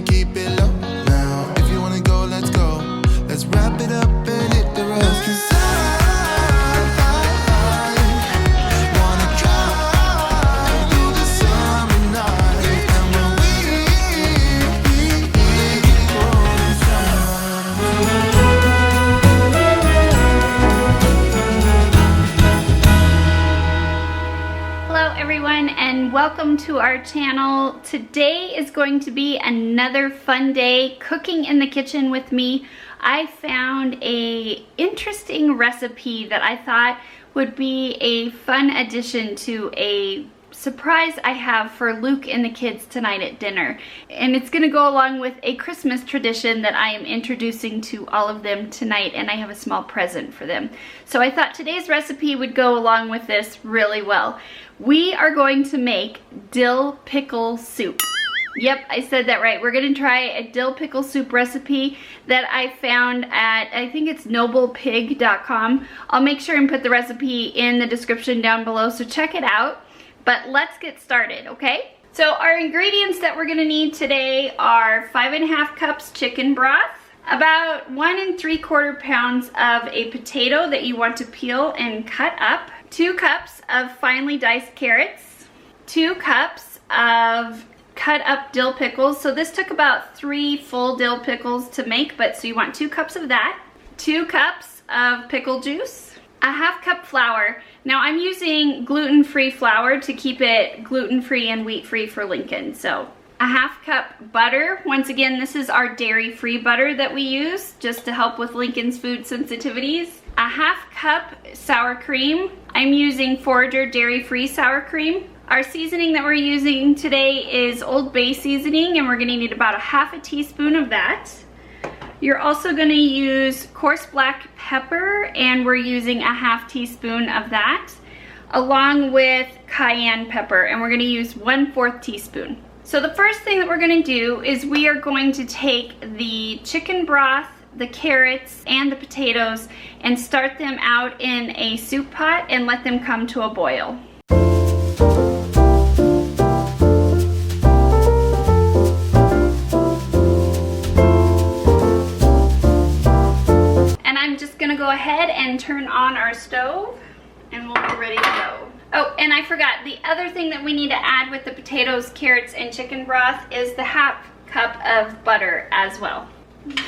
keep it low now. If you wanna go, let's go. Let's wrap it up and hit the road. 'Cause I wanna drive through the summer night. And when we going Hello everyone and welcome to our channel. Today is going to be another fun day cooking in the kitchen with me. I found a interesting recipe that I thought would be a fun addition to a surprise I have for Luke and the kids tonight at dinner. And it's gonna go along with a Christmas tradition that I am introducing to all of them tonight, and I have a small present for them. So I thought today's recipe would go along with this really well. We are going to make dill pickle soup. Yep, I said that right. We're gonna try a dill pickle soup recipe that I found at, I think it's noblepig.com. I'll make sure and put the recipe in the description down below, so check it out. But let's get started, okay? So our ingredients that we're gonna need today are 5½ cups chicken broth, about 1 3/4 pounds of a potato that you want to peel and cut up, 2 cups of finely diced carrots, 2 cups of cut up dill pickles. So this took about 3 full dill pickles to make, but so you want 2 cups of that, 2 cups of pickle juice, a 1/2 cup flour. Now I'm using gluten-free flour to keep it gluten-free and wheat-free for Lincoln. So a 1/2 cup butter. Once again, this is our dairy-free butter that we use just to help with Lincoln's food sensitivities. A 1/2 cup sour cream. I'm using Forager dairy-free sour cream. Our seasoning that we're using today is Old Bay seasoning, and we're gonna need about a 1/2 teaspoon of that. You're also gonna use coarse black pepper, and we're using a 1/2 teaspoon of that, along with cayenne pepper, and we're gonna use 1/4 teaspoon. So the first thing that we're gonna do is we are going to take the chicken broth, the carrots, and the potatoes and start them out in a soup pot and let them come to a boil. Gonna go ahead and turn on our stove and we'll be ready to go. Oh, and I forgot, the other thing that we need to add with the potatoes, carrots, and chicken broth is the 1/2 cup of butter as well.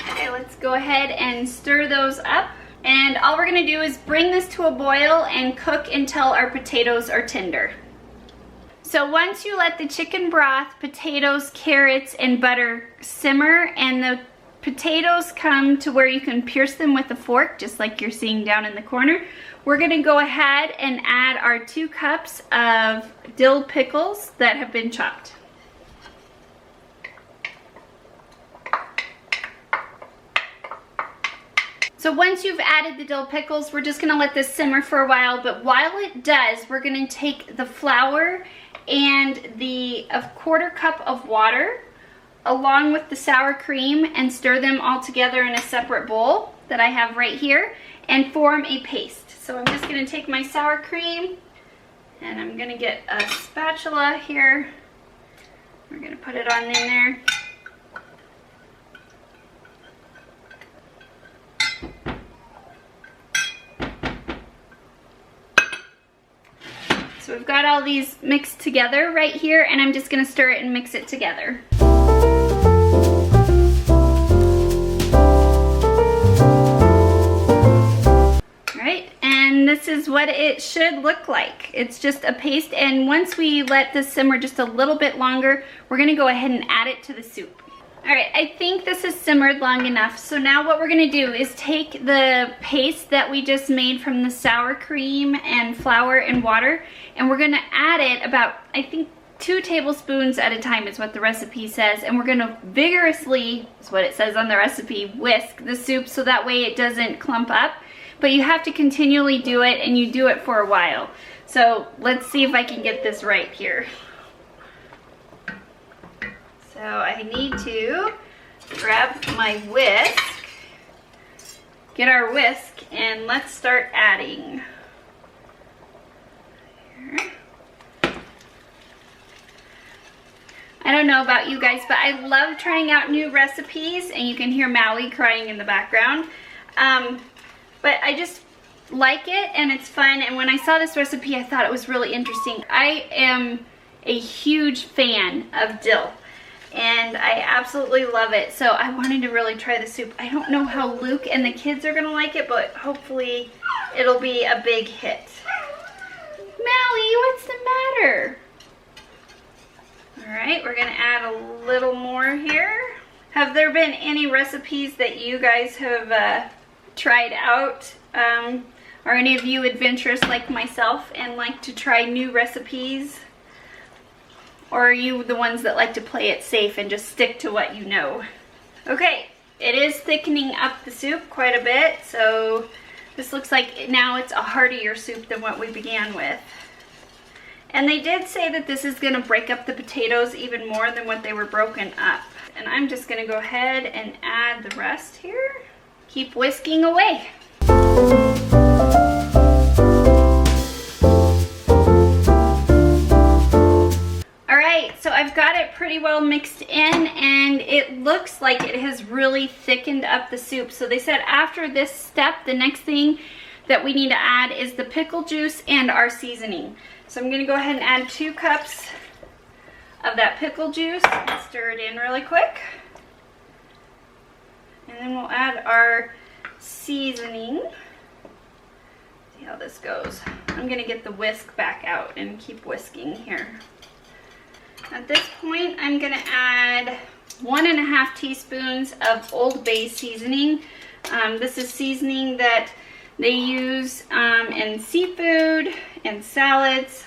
Okay, let's go ahead and stir those up. And all we're gonna do is bring this to a boil and cook until our potatoes are tender. So once you let the chicken broth, potatoes, carrots, and butter simmer and the potatoes come to where you can pierce them with a fork, just like you're seeing down in the corner, we're gonna go ahead and add our 2 cups of dill pickles that have been chopped. So once you've added the dill pickles, we're just gonna let this simmer for a while, but while it does, we're gonna take the flour and a 1/4 cup of water along with the sour cream and stir them all together in a separate bowl that I have right here and form a paste. So I'm just gonna take my sour cream and I'm gonna get a spatula here. We're gonna put it on in there. So we've got all these mixed together right here, and I'm just gonna stir it and mix it together. This is what it should look like. It's just a paste, and once we let this simmer just a little bit longer, we're gonna go ahead and add it to the soup. All right, I think this has simmered long enough. So now what we're gonna do is take the paste that we just made from the sour cream and flour and water, and we're gonna add it about, I think, 2 tablespoons at a time is what the recipe says, and we're gonna vigorously, is what it says on the recipe, whisk the soup so that way it doesn't clump up. But you have to continually do it, and you do it for a while. So let's see if I can get this right here. So I need to grab my whisk, get our whisk, and let's start adding. Here. I don't know about you guys, but I love trying out new recipes, and you can hear Maui crying in the background. But I just like it, and it's fun, and when I saw this recipe, I thought it was really interesting. I am a huge fan of dill, and I absolutely love it, so I wanted to really try the soup. I don't know how Luke and the kids are gonna like it, but hopefully it'll be a big hit. Maui, what's the matter? All right, we're gonna add a little more here. Have there been any recipes that you guys have tried out? Are any of you adventurous like myself and like to try new recipes? Or are you the ones that like to play it safe and just stick to what you know? Okay, it is thickening up the soup quite a bit, so this looks like now it's a heartier soup than what we began with. And they did say that this is gonna break up the potatoes even more than what they were broken up. And I'm just gonna go ahead and add the rest here. Keep whisking away. Alright, so I've got it pretty well mixed in, and it looks like it has really thickened up the soup. So they said after this step, the next thing that we need to add is the pickle juice and our seasoning. So I'm going to go ahead and add 2 cups of that pickle juice and stir it in really quick. And then we'll add our seasoning. See how this goes. I'm going to get the whisk back out and keep whisking here. At this point, I'm going to add 1.5 teaspoons of Old Bay seasoning. This is seasoning that they use in seafood and salads.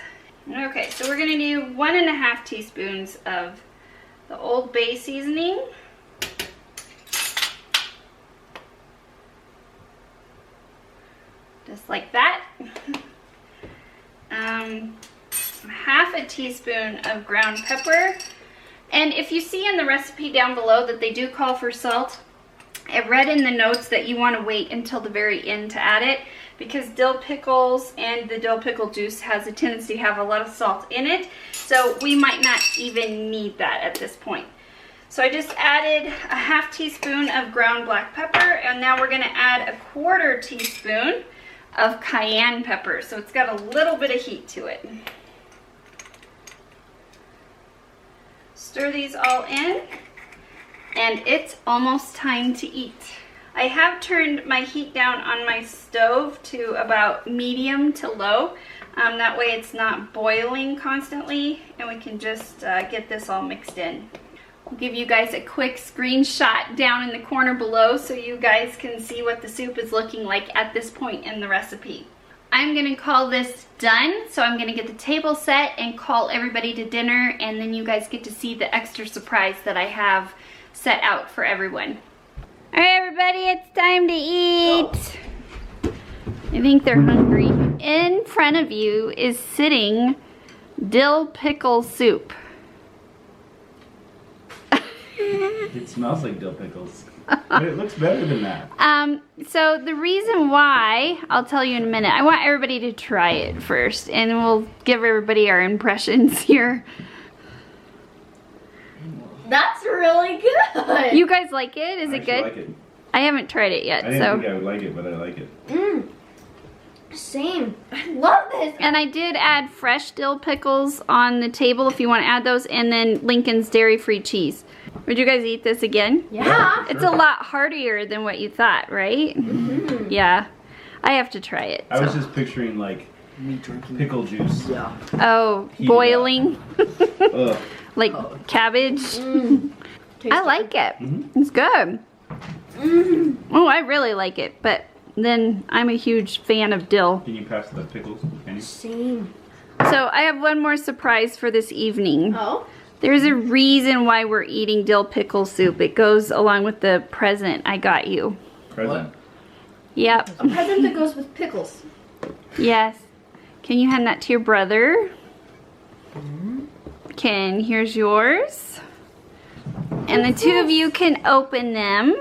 Okay, so we're gonna do 1.5 teaspoons of the Old Bay seasoning. Just like that. 1/2 teaspoon of ground pepper. And if you see in the recipe down below that they do call for salt, I read in the notes that you want to wait until the very end to add it, because dill pickles and the dill pickle juice has a tendency to have a lot of salt in it, so we might not even need that at this point. So I just added 1/2 teaspoon of ground black pepper, and now we're going to add 1/4 teaspoon of cayenne pepper, so it's got a little bit of heat to it. Stir these all in, and it's almost time to eat. I have turned my heat down on my stove to about medium to low. That way it's not boiling constantly, and we can just get this all mixed in. I'll give you guys a quick screenshot down in the corner below so you guys can see what the soup is looking like at this point in the recipe. I'm gonna call this done, so I'm gonna get the table set and call everybody to dinner, and then you guys get to see the extra surprise that I have set out for everyone. All right, everybody, it's time to eat. I think they're hungry. In front of you is sitting dill pickle soup. It smells like dill pickles. But it looks better than that. So the reason why, I'll tell you in a minute. I want everybody to try it first, and we'll give everybody our impressions here. That's really good. You guys like it? Is it good? I like it. I haven't tried it yet, I didn't so. think I would like it, but I like it. Same. I love this. And I did add fresh dill pickles on the table if you want to add those, and then Lincoln's dairy-free cheese. Would you guys eat this again? Yeah. It's a lot heartier than what you thought, right? Mm-hmm. Yeah. I have to try it. I was just picturing like pickle juice. Yeah. Oh, Heat it boiling? Ugh. Like cabbage? I like it. It's good. Oh, I really like it, but then I'm a huge fan of dill. Can you pass the pickles? Can you? Same. So I have one more surprise for this evening. Oh? There's a reason why we're eating dill pickle soup. It goes along with the present I got you. Present. Yep. A present that goes with pickles. Yes. Can you hand that to your brother? Here's yours. And the two of you can open them.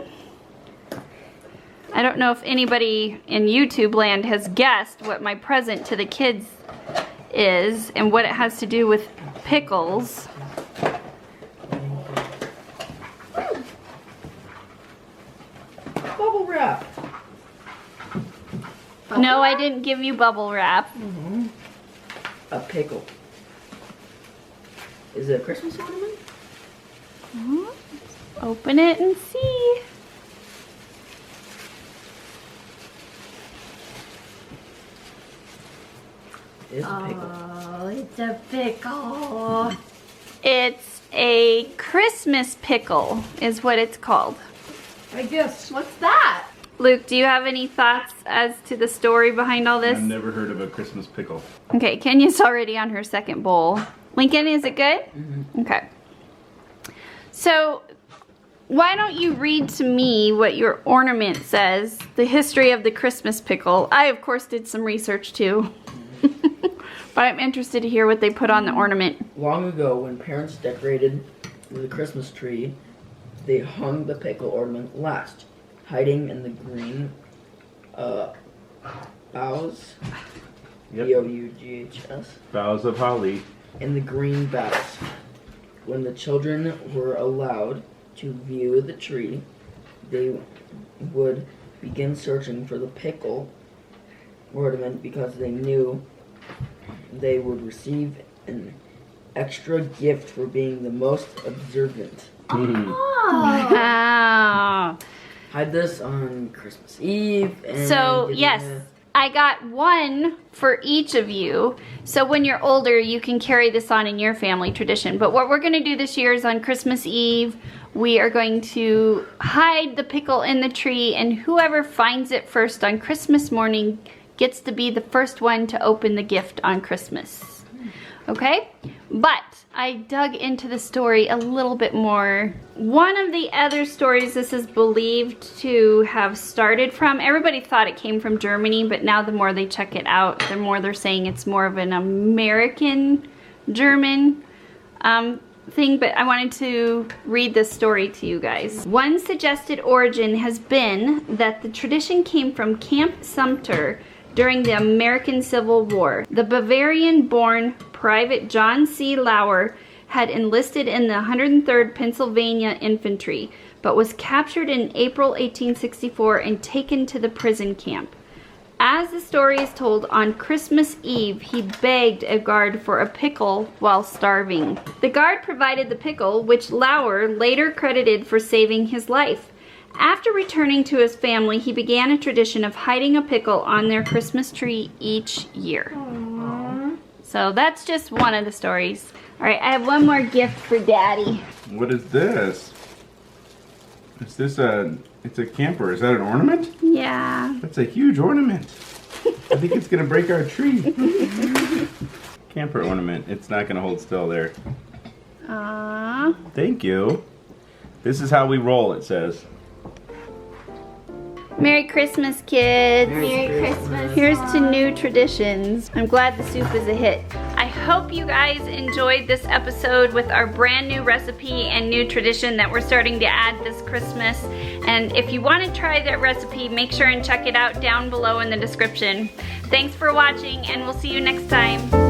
I don't know if anybody in YouTube land has guessed what my present to the kids is and what it has to do with pickles. No, I didn't give you bubble wrap. A pickle. Is it a Christmas ornament? Open it and see. It's a pickle. Oh, it's a pickle. It's a Christmas pickle is what it's called. I guess. What's that? Luke, do you have any thoughts as to the story behind all this? I've never heard of a Christmas pickle. Okay, Kenya's already on her second bowl. Lincoln, is it good? Okay. So, why don't you read to me what your ornament says, the history of the Christmas pickle. I, of course, did some research too. But I'm interested to hear what they put on the ornament. Long ago, when parents decorated the Christmas tree, they hung the pickle ornament last, hiding in the green boughs, Yep. B-O-U-G-H-S, Boughs of holly. in the green boughs. When the children were allowed to view the tree, they would begin searching for the pickle ornament because they knew they would receive an extra gift for being the most observant. Wow. Hide this on Christmas Eve. And So, give yes, you I got one for each of you. So when you're older, you can carry this on in your family tradition. But what we're going to do this year is on Christmas Eve, we are going to hide the pickle in the tree, and whoever finds it first on Christmas morning gets to be the first one to open the gift on Christmas. Okay? But I dug into the story a little bit more. One of the other stories this is believed to have started from, everybody thought it came from Germany, but now the more they check it out, the more they're saying it's more of an American German thing, but I wanted to read this story to you guys. One suggested origin has been that the tradition came from Camp Sumter during the American Civil War. The Bavarian-born Private John C. Lauer had enlisted in the 103rd Pennsylvania Infantry, but was captured in April 1864 and taken to the prison camp. As the story is told, on Christmas Eve, he begged a guard for a pickle while starving. The guard provided the pickle, which Lauer later credited for saving his life. After returning to his family, he began a tradition of hiding a pickle on their Christmas tree each year. Aww. So that's just one of the stories. All right, I have one more gift for Daddy. What is this? Is this it's a camper. Is that an ornament? Yeah. That's a huge ornament. I think it's gonna break our tree. Camper ornament. It's not gonna hold still there. Aww. Thank you. This is how we roll, it says. Merry Christmas, kids. Merry Christmas. Here's to new traditions. I'm glad the soup is a hit. I hope you guys enjoyed this episode with our brand new recipe and new tradition that we're starting to add this Christmas. And if you want to try that recipe, make sure and check it out down below in the description. Thanks for watching, and we'll see you next time.